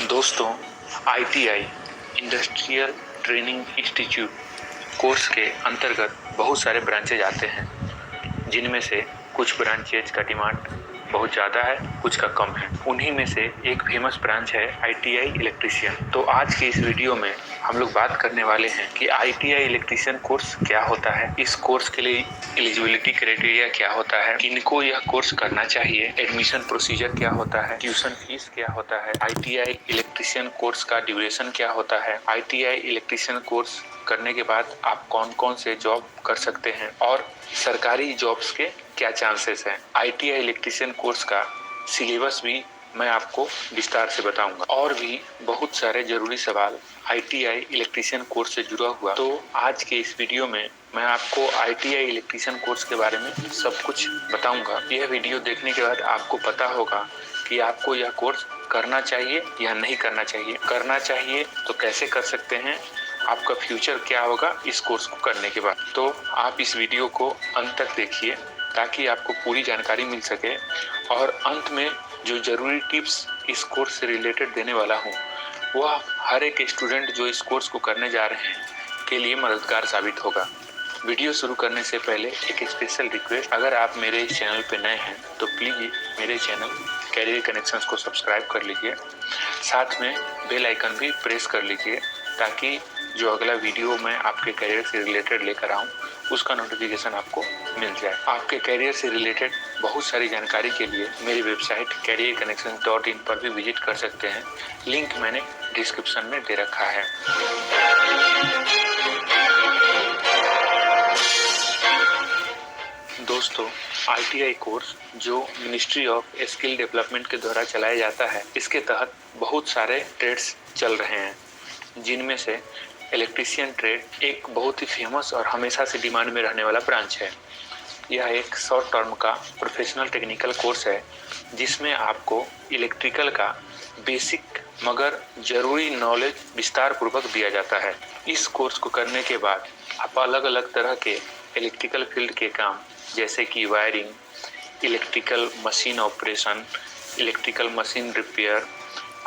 दोस्तों, ITI industrial training institute course के अंतर्गत बहुत सारे ब्रांचेज आते हैं, जिनमें से कुछ ब्रांचेज का डिमांड बहुत ज़्यादा है, कुछ का कम है। उन्हीं में से एक फेमस ब्रांच है आईटीआई इलेक्ट्रीशियन। तो आज के इस वीडियो में हम लोग बात करने वाले हैं कि आईटीआई इलेक्ट्रीशियन कोर्स क्या होता है, इस कोर्स के लिए एलिजिबिलिटी क्राइटेरिया क्या होता है, किनको यह कोर्स करना चाहिए, एडमिशन प्रोसीजर क्या होता है, ट्यूशन फीस क्या होता है, आईटीआई इलेक्ट्रीशियन कोर्स का ड्यूरेशन क्या होता है, आईटीआई इलेक्ट्रीशियन कोर्स करने के बाद आप कौन कौन से जॉब कर सकते हैं और सरकारी जॉब्स के क्या चांसेस हैं। आईटीआई इलेक्ट्रीशियन कोर्स का सिलेबस भी मैं आपको विस्तार से बताऊंगा और भी बहुत सारे जरूरी सवाल आईटीआई इलेक्ट्रीशियन कोर्स से जुड़ा हुआ। तो आज के इस वीडियो में मैं आपको आईटीआई इलेक्ट्रीशियन कोर्स के बारे में सब कुछ बताऊंगा। यह वीडियो देखने के बाद आपको पता होगा कि आपको यह कोर्स करना चाहिए या नहीं करना चाहिए। करना चाहिए तो कैसे कर सकते हैं, आपका फ्यूचर क्या होगा इस कोर्स को करने के बाद। तो आप इस वीडियो को अंत तक देखिए ताकि आपको पूरी जानकारी मिल सके और अंत में जो जरूरी टिप्स इस कोर्स से रिलेटेड देने वाला हूँ वह हर एक स्टूडेंट जो इस कोर्स को करने जा रहे हैं के लिए मददगार साबित होगा। वीडियो शुरू करने से पहले एक स्पेशल रिक्वेस्ट, अगर आप मेरे इस चैनल पर नए हैं तो प्लीज़ मेरे चैनल कैरियर कनेक्शंस को सब्सक्राइब कर लीजिए, साथ में बेल आइकन भी प्रेस कर लीजिए ताकि जो अगला वीडियो मैं आपके करियर से रिलेटेड लेकर आऊँ उसका नोटिफिकेशन आपको मिल जाए। आपके करियर से रिलेटेड बहुत सारी जानकारी के लिए मेरी वेबसाइट careerconnections.in पर भी विजिट कर सकते हैं। लिंक मैंने डिस्क्रिप्शन में दे रखा है। दोस्तों, आईटीआई कोर्स जो मिनिस्ट्री ऑफ स्किल डेवलपमेंट के द्वारा चलाया जाता है, इसके तहत बहुत सारे ट्रेड्स चल रहे हैं, जिनमें से इलेक्ट्रीशियन ट्रेड एक बहुत ही फेमस और हमेशा से डिमांड में रहने वाला ब्रांच है। यह एक शॉर्ट टर्म का प्रोफेशनल टेक्निकल कोर्स है जिसमें आपको इलेक्ट्रिकल का बेसिक मगर जरूरी नॉलेज विस्तार पूर्वक दिया जाता है। इस कोर्स को करने के बाद आप अलग अलग तरह के इलेक्ट्रिकल फील्ड के काम जैसे कि wiring, electrical machine operation, electrical machine repair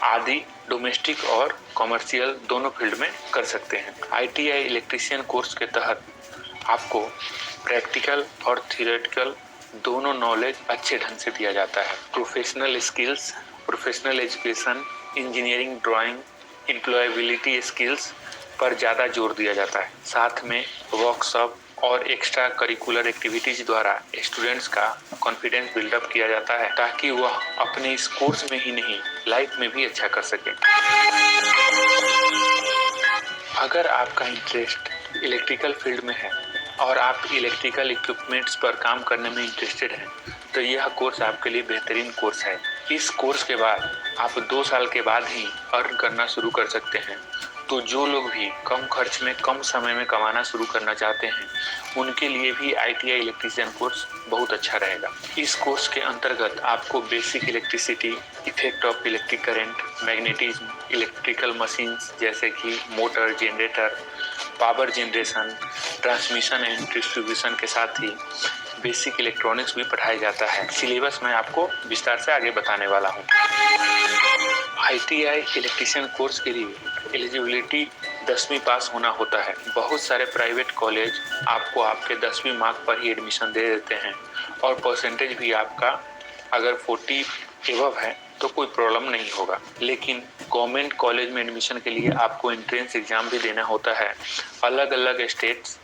आदि डोमेस्टिक और कमर्शियल दोनों फील्ड में कर सकते हैं। आईटीआई इलेक्ट्रीशियन कोर्स के तहत आपको प्रैक्टिकल और थियोरेटिकल दोनों नॉलेज अच्छे ढंग से दिया जाता है। Professional skills, professional education, engineering, drawing, employability skills पर ज़्यादा जोर दिया जाता है। साथ में वर्कशॉप और एक्स्ट्रा करिकुलर एक्टिविटीज द्वारा स्टूडेंट्स का कॉन्फिडेंस बिल्डअप किया जाता है ताकि वह अपने इस कोर्स में ही नहीं लाइफ में भी अच्छा कर सके। अगर आपका इंटरेस्ट इलेक्ट्रिकल फील्ड में है और आप इलेक्ट्रिकल इक्विपमेंट्स पर काम करने में इंटरेस्टेड हैं तो यह कोर्स आपके लिए बेहतरीन कोर्स है। इस कोर्स के बाद आप 2 साल के बाद ही अर्न करना शुरू कर सकते हैं। तो जो लोग भी कम खर्च में कम समय में कमाना शुरू करना चाहते हैं उनके लिए भी आईटीआई इलेक्ट्रीशियन कोर्स बहुत अच्छा रहेगा। इस कोर्स के अंतर्गत आपको basic electricity, effect of electric current, magnetism, electrical machines जैसे कि motor, generator, power generation, transmission and distribution के साथ ही बेसिक इलेक्ट्रॉनिक्स भी पढ़ाया जाता है। सिलेबस मैं आपको विस्तार से आगे बताने वाला हूँ। आईटीआई इलेक्ट्रीशियन कोर्स के लिए एलिजिबिलिटी 10वीं पास होना होता है। बहुत सारे प्राइवेट कॉलेज आपको आपके 10वीं मार्क पर ही एडमिशन दे देते हैं और परसेंटेज भी आपका अगर 40 एबव है तो कोई प्रॉब्लम नहीं होगा। लेकिन गवर्नमेंट कॉलेज में एडमिशन के लिए आपको एंट्रेंस एग्जाम भी देना होता है। अलग अलग स्टेट्स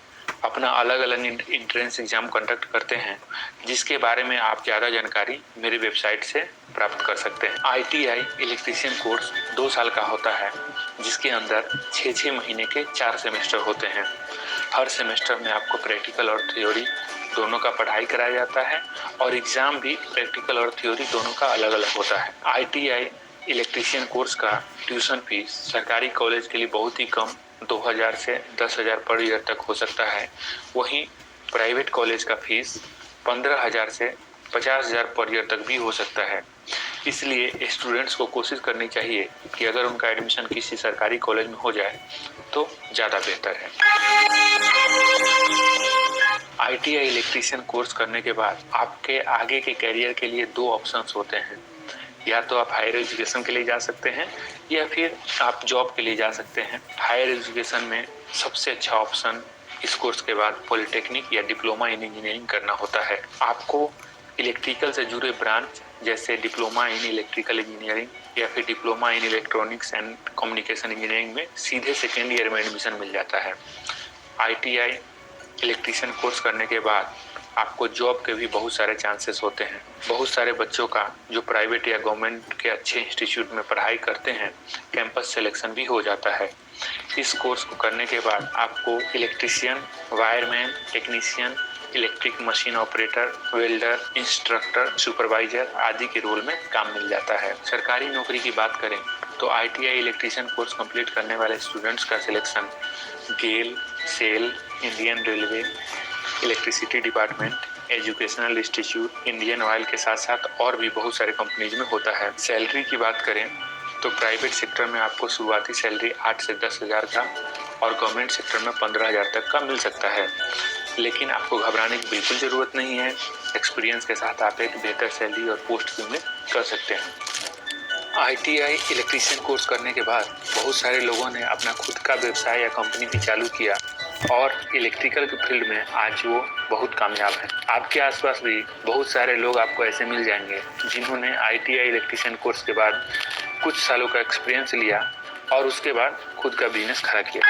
अपना अलग अलग एंट्रेंस एग्जाम कंडक्ट करते हैं, जिसके बारे में आप ज़्यादा जानकारी मेरी वेबसाइट से प्राप्त कर सकते हैं। आईटीआई इलेक्ट्रीशियन कोर्स 2 साल का होता है जिसके अंदर 6 महीने के 4 सेमेस्टर होते हैं। हर सेमेस्टर में आपको प्रैक्टिकल और थ्योरी दोनों का पढ़ाई कराया जाता है और एग्ज़ाम भी प्रैक्टिकल और थ्योरी दोनों का अलग अलग होता है। आईटीआई इलेक्ट्रीशियन कोर्स का ट्यूशन फीस सरकारी कॉलेज के लिए बहुत ही कम 2000 से 10,000 पर ईयर तक हो सकता है। वहीं प्राइवेट कॉलेज का फीस 15,000 से 50,000 पर ईयर तक भी हो सकता है। इसलिए स्टूडेंट्स को कोशिश करनी चाहिए कि अगर उनका एडमिशन किसी सरकारी कॉलेज में हो जाए तो ज़्यादा बेहतर है। आईटीआई इलेक्ट्रीशियन कोर्स करने के बाद आपके आगे के करियर के लिए 2 ऑप्शंस होते हैं। या तो आप हायर एजुकेशन के लिए जा सकते हैं या फिर आप जॉब के लिए जा सकते हैं। हायर एजुकेशन में सबसे अच्छा ऑप्शन इस कोर्स के बाद पॉलिटेक्निक या डिप्लोमा इन इंजीनियरिंग करना होता है। आपको इलेक्ट्रिकल से जुड़े ब्रांच जैसे डिप्लोमा इन इलेक्ट्रिकल इंजीनियरिंग या फिर diploma in electronics and communication engineering में सीधे सेकेंड ईयर में एडमिशन मिल जाता है। ITI इलेक्ट्रीशियन कोर्स करने के बाद आपको जॉब के भी बहुत सारे चांसेस होते हैं। बहुत सारे बच्चों का जो प्राइवेट या गवर्नमेंट के अच्छे इंस्टीट्यूट में पढ़ाई करते हैं, कैंपस सिलेक्शन भी हो जाता है। इस कोर्स को करने के बाद आपको electrician, wireman, technician, electric machine operator, welder, instructor, supervisor आदि के रोल में काम मिल जाता है। सरकारी नौकरी की बात करें तो ITI इलेक्ट्रीशियन कोर्स कंप्लीट करने वाले स्टूडेंट्स का selection GAIL, SAIL, Indian Railway, electricity department, educational institute, Indian Oil के साथ साथ और भी बहुत सारे कंपनीज में होता है। सैलरी की बात करें तो प्राइवेट सेक्टर में आपको शुरुआती सैलरी 8 से 10 हज़ार का और गवर्नमेंट सेक्टर में 15 हज़ार तक का मिल सकता है। लेकिन आपको घबराने की बिल्कुल ज़रूरत नहीं है। एक्सपीरियंस के साथ आप एक बेहतर सैलरी और पोस्ट भी में कर सकते हैं। ITI इलेक्ट्रीशियन कोर्स करने के बाद बहुत सारे लोगों ने अपना खुद का व्यवसाय या कंपनी भी चालू किया और इलेक्ट्रिकल के फील्ड में आज वो बहुत कामयाब हैं। आपके आसपास भी बहुत सारे लोग आपको ऐसे मिल जाएंगे जिन्होंने ITI इलेक्ट्रीशियन कोर्स के बाद कुछ सालों का एक्सपीरियंस लिया और उसके बाद खुद का बिजनेस खड़ा किया।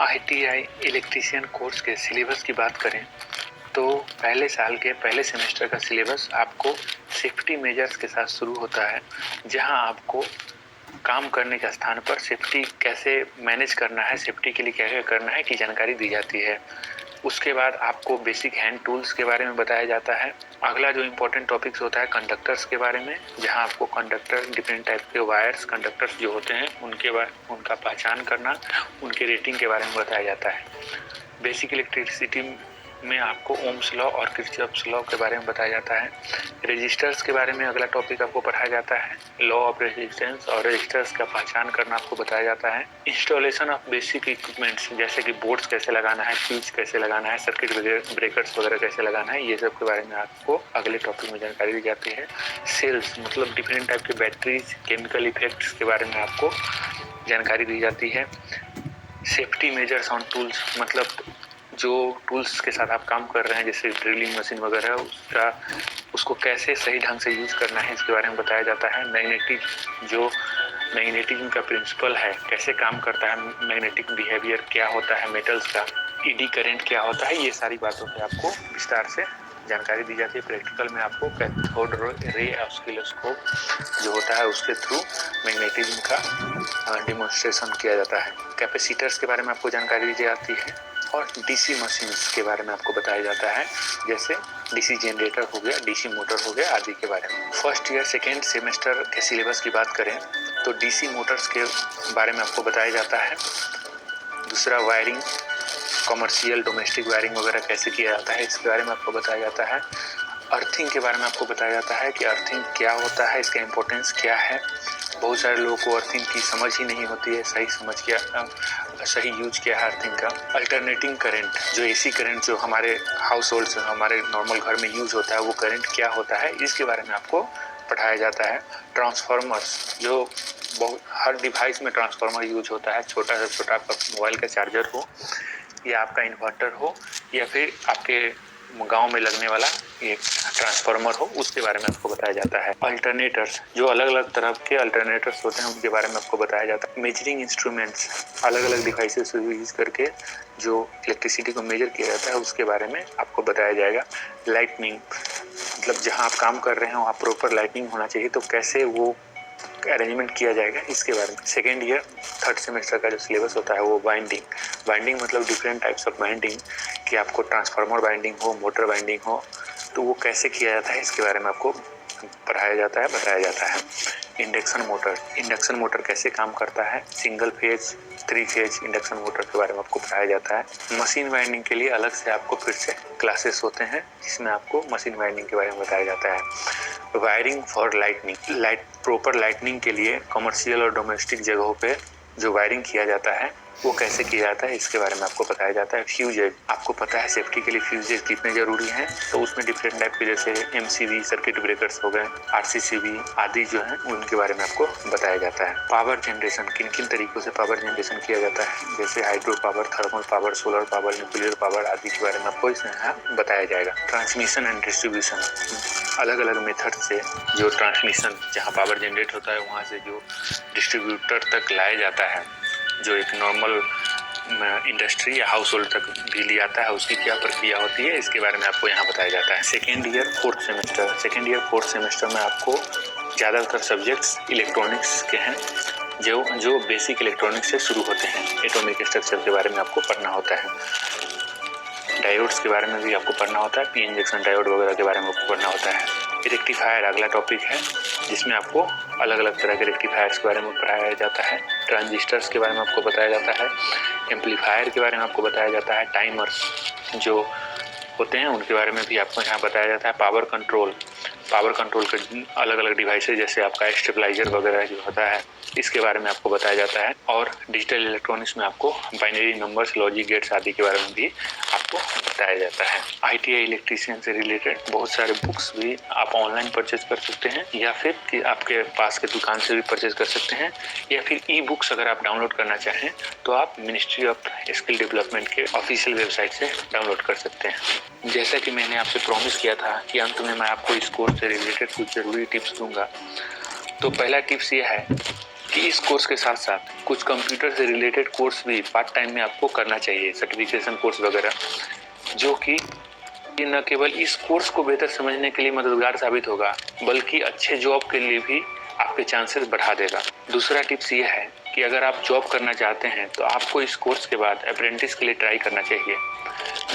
ITI इलेक्ट्रीशियन कोर्स के सिलेबस की बात करें तो पहले साल के पहले सेमेस्टर का सिलेबस आपको सेफ्टी मेजर्स के साथ शुरू होता है, जहां आपको काम करने के स्थान पर सेफ्टी कैसे मैनेज करना है, सेफ्टी के लिए क्या क्या करना है की जानकारी दी जाती है। उसके बाद आपको बेसिक हैंड टूल्स के बारे में बताया जाता है। अगला जो इम्पोर्टेंट टॉपिक्स होता है कंडक्टर्स के बारे में, जहां आपको कंडक्टर डिफरेंट टाइप के वायर्स कंडक्टर्स जो होते हैं उनका पहचान करना, उनके रेटिंग के बारे में बताया जाता है। बेसिक इलेक्ट्रिसिटी में आपको ओम्स लॉ और किर्चॉफ्स लॉ के बारे में बताया जाता है। रजिस्टर्स के बारे में अगला टॉपिक आपको पढ़ाया जाता है। लॉ ऑफ रेजिस्टेंस और रजिस्टर्स का पहचान करना आपको बताया जाता है। इंस्टॉलेशन ऑफ बेसिक इक्विपमेंट्स जैसे कि बोर्ड्स कैसे लगाना है, फ्यूज कैसे लगाना है, सर्किट ब्रेकर्स वगैरह कैसे लगाना है, ये सब के बारे में आपको अगले टॉपिक में जानकारी दी जाती है। सेल्स मतलब डिफरेंट टाइप के बैटरीज, केमिकल इफेक्ट्स के बारे में आपको जानकारी दी जाती है। सेफ्टी मेजर्स ऑन टूल्स मतलब जो टूल्स के साथ आप काम कर रहे हैं जैसे ड्रिलिंग मशीन वगैरह, उसको कैसे सही ढंग से यूज करना है इसके बारे में बताया जाता है। मैग्नेटिज्म का प्रिंसिपल है, कैसे काम करता है, मैग्नेटिक बिहेवियर क्या होता है मेटल्स का, ईडी करंट क्या होता है, ये सारी बातों पे आपको विस्तार से जानकारी दी जाती है। प्रैक्टिकल में आपको कैथोड रे ऑसिलोस्कोप जो होता है उसके थ्रू मैग्नेटिज्म का डेमोन्स्ट्रेशन किया जाता है। कैपेसिटर्स के बारे में आपको जानकारी दी जाती है और डीसी मशीन्स के बारे में आपको बताया जाता है, जैसे डीसी जनरेटर हो गया, डीसी मोटर हो गया आदि के बारे में। फर्स्ट ईयर सेकेंड सेमेस्टर के सिलेबस की बात करें तो डीसी मोटर्स के बारे में आपको बताया जाता है। दूसरा वायरिंग, कमर्शियल डोमेस्टिक वायरिंग वगैरह कैसे किया जाता है इसके बारे में आपको बताया जाता है। अर्थिंग के बारे में आपको बताया जाता है कि अर्थिंग क्या होता है, इसका इम्पोर्टेंस क्या है। बहुत सारे लोगों को अर्थिंग की समझ ही नहीं होती है, सही यूज क्या है अर्थिंग का। अल्टरनेटिंग करंट जो एसी करंट जो हमारे हाउस होल्ड से हमारे नॉर्मल घर में यूज होता है वो करंट क्या होता है इसके बारे में आपको पढ़ाया जाता है। ट्रांसफार्मर्स जो हर डिवाइस में ट्रांसफार्मर यूज होता है, छोटा से छोटा आपका मोबाइल का चार्जर हो या आपका इन्वर्टर हो या फिर आपके गांव में लगने वाला एक ट्रांसफार्मर हो, उसके बारे में आपको बताया जाता है। अल्टरनेटर्स जो अलग अलग तरह के अल्टरनेटर्स होते हैं उनके बारे में आपको बताया जाता है। मेजरिंग इंस्ट्रूमेंट्स अलग अलग डिवाइसेस यूज करके जो इलेक्ट्रिसिटी को मेजर किया जाता है उसके बारे में आपको बताया जाएगा। लाइटनिंग मतलब जहां आप काम कर रहे हैं वहाँ प्रॉपर लाइटनिंग होना चाहिए, तो कैसे वो अरेंजमेंट किया जाएगा इसके बारे में। सेकेंड ईयर थर्ड सेमेस्टर का जो सिलेबस होता है वो वाइंडिंग मतलब डिफरेंट टाइप्स ऑफ वाइंडिंग कि आपको ट्रांसफार्मर वाइंडिंग हो, मोटर वाइंडिंग हो, तो वो कैसे किया जाता है इसके बारे में आपको पढ़ाया जाता है, बताया जाता है। इंडक्शन मोटर कैसे काम करता है, single phase, 3 phase induction motor के बारे में आपको पढ़ाया जाता है। मशीन वाइंडिंग के लिए अलग से आपको फिर से क्लासेस होते हैं जिसमें आपको मशीन वाइंडिंग के बारे में बताया जाता है। Wiring for lightning proper lightning के लिए कमर्शियल और डोमेस्टिक जगहों पे जो वायरिंग किया जाता है वो कैसे किया जाता है इसके बारे में आपको बताया जाता है। फ्यूजेज, आपको पता है सेफ्टी के लिए फ्यूजेज कितने जरूरी हैं, तो उसमें डिफरेंट टाइप के जैसे एमसीबी, सर्किट ब्रेकर्स हो गए, आरसीसीबी आदि जो है उनके बारे में आपको बताया जाता है। पावर जनरेशन, किन किन तरीकों से पावर जनरेशन किया जाता है, जैसे hydro power, thermal power, solar power, nuclear power आदि के बारे में आपको इसमें बताया जाएगा। ट्रांसमिशन एंड डिस्ट्रीब्यूशन, अलग अलग मेथड से जो ट्रांसमिशन, जहाँ पावर जनरेट होता है वहाँ से जो डिस्ट्रीब्यूटर तक लाया जाता है, जो एक नॉर्मल इंडस्ट्री या हाउस होल्ड तक बिजली आता है, उसकी क्या प्रक्रिया होती है इसके बारे में आपको यहाँ बताया जाता है। सेकेंड ईयर फोर्थ सेमेस्टर में आपको ज़्यादातर सब्जेक्ट्स इलेक्ट्रॉनिक्स के हैं, जो बेसिक इलेक्ट्रॉनिक्स से शुरू होते हैं। एटॉमिक स्ट्रक्चर के बारे में आपको पढ़ना होता है, डायोड्स के बारे में भी आपको पढ़ना होता है, पी इंजेक्शन डायोड वगैरह के बारे में आपको पढ़ना होता है। रेक्टिफायर अगला टॉपिक है, जिसमें आपको अलग अलग तरह के रेक्टिफायर्स के बारे में पढ़ाया जाता है। ट्रांजिस्टर्स के बारे में आपको बताया जाता है, एम्पलीफायर के बारे में आपको बताया जाता है, टाइमर्स जो होते हैं उनके बारे में भी आपको यहाँ बताया जाता है। पावर कंट्रोल के अलग अलग डिवाइसेज जैसे आपका स्टेबलाइजर वगैरह जो होता है इसके बारे में आपको बताया जाता है। और डिजिटल इलेक्ट्रॉनिक्स में आपको बाइनरी नंबर्स, लॉजिक गेट्स आदि के बारे में भी आपको बताया जाता है। ITI इलेक्ट्रीशियन से रिलेटेड बहुत सारे बुक्स भी आप ऑनलाइन परचेज कर सकते हैं, या फिर कि आपके पास के दुकान से भी परचेज कर सकते हैं, या फिर ई बुक्स अगर आप डाउनलोड करना चाहें तो आप मिनिस्ट्री ऑफ स्किल डेवलपमेंट के ऑफिशियल वेबसाइट से डाउनलोड कर सकते हैं। जैसा कि मैंने आपसे प्रॉमिस किया था कि अंत में मैं आपको इस कोर्स से रिलेटेड कुछ जरूरी टिप्स दूंगा, तो पहला टिप्स ये है कि इस कोर्स के साथ साथ कुछ कंप्यूटर से रिलेटेड कोर्स भी पार्ट टाइम में आपको करना चाहिए, सर्टिफिकेशन कोर्स वगैरह, जो कि न केवल इस कोर्स को बेहतर समझने के लिए मददगार साबित होगा, बल्कि अच्छे जॉब के लिए भी आपके चांसेस बढ़ा देगा। दूसरा टिप्स ये है कि अगर आप जॉब करना चाहते हैं तो आपको इस कोर्स के बाद अप्रेंटिस के लिए ट्राई करना चाहिए,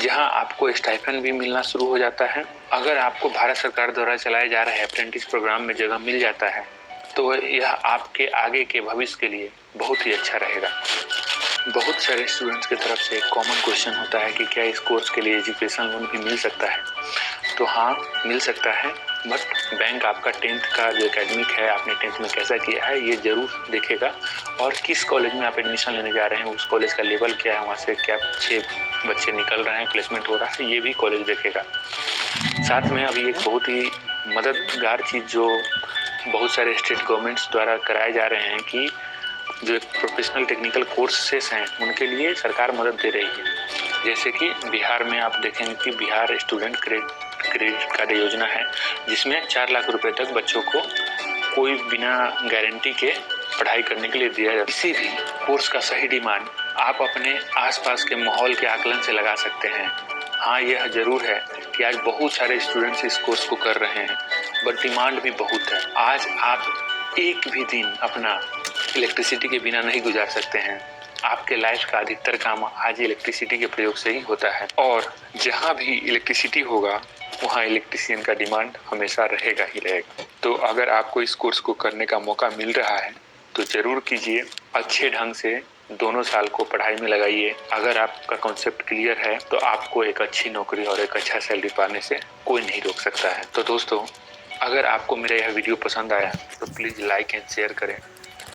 जहां आपको स्टाइपेंड भी मिलना शुरू हो जाता है। अगर आपको भारत सरकार द्वारा चलाए जा रहे अप्रेंटिस प्रोग्राम में जगह मिल जाता है तो यह आपके आगे के भविष्य के लिए बहुत ही अच्छा रहेगा। बहुत सारे स्टूडेंट्स की तरफ से एक कॉमन क्वेश्चन होता है कि क्या इस कोर्स के लिए एजुकेशन लोन भी मिल सकता है? तो हाँ, मिल सकता है, बट बैंक आपका 10th का जो एकेडमिक है, आपने 10th में कैसा किया है ये जरूर देखेगा, और किस कॉलेज में आप एडमिशन लेने जा रहे हैं, उस कॉलेज का लेवल क्या है, वहाँ से क्या अच्छे बच्चे निकल रहे हैं, प्लेसमेंट हो रहा है, ये भी कॉलेज देखेगा। साथ में अभी एक बहुत ही मददगार चीज़ जो बहुत सारे स्टेट गवर्नमेंट्स द्वारा कराए जा रहे हैं कि जो प्रोफेशनल टेक्निकल कोर्सेस हैं उनके लिए सरकार मदद दे रही है। जैसे कि बिहार में आप देखेंगे कि बिहार स्टूडेंट क्रेडिट कार्ड योजना है, जिसमें 4 लाख रुपए तक बच्चों को कोई बिना गारंटी के पढ़ाई करने के लिए दिया जाता है। किसी भी कोर्स का सही डिमांड आप अपने आसपास के माहौल के आकलन से लगा सकते हैं। हाँ, यह जरूर है कि आज बहुत सारे स्टूडेंट्स इस कोर्स को कर रहे हैं, बट डिमांड भी बहुत है। आज आप एक भी दिन अपना इलेक्ट्रिसिटी के बिना नहीं गुजार सकते हैं। आपके लाइफ का अधिकतर काम आज इलेक्ट्रिसिटी के प्रयोग से ही होता है, और जहाँ भी इलेक्ट्रिसिटी होगा वहाँ इलेक्ट्रिशियन का डिमांड हमेशा रहेगा ही रहेगा। तो अगर आपको इस कोर्स को करने का मौका मिल रहा है तो जरूर कीजिए, अच्छे ढंग से दोनों साल को पढ़ाई में लगाइए। अगर आपका कॉन्सेप्ट क्लियर है तो आपको एक अच्छी नौकरी और एक अच्छा सैलरी पाने से कोई नहीं रोक सकता है। तो दोस्तों, अगर आपको मेरा यह वीडियो पसंद आया तो प्लीज़ लाइक एंड शेयर करें।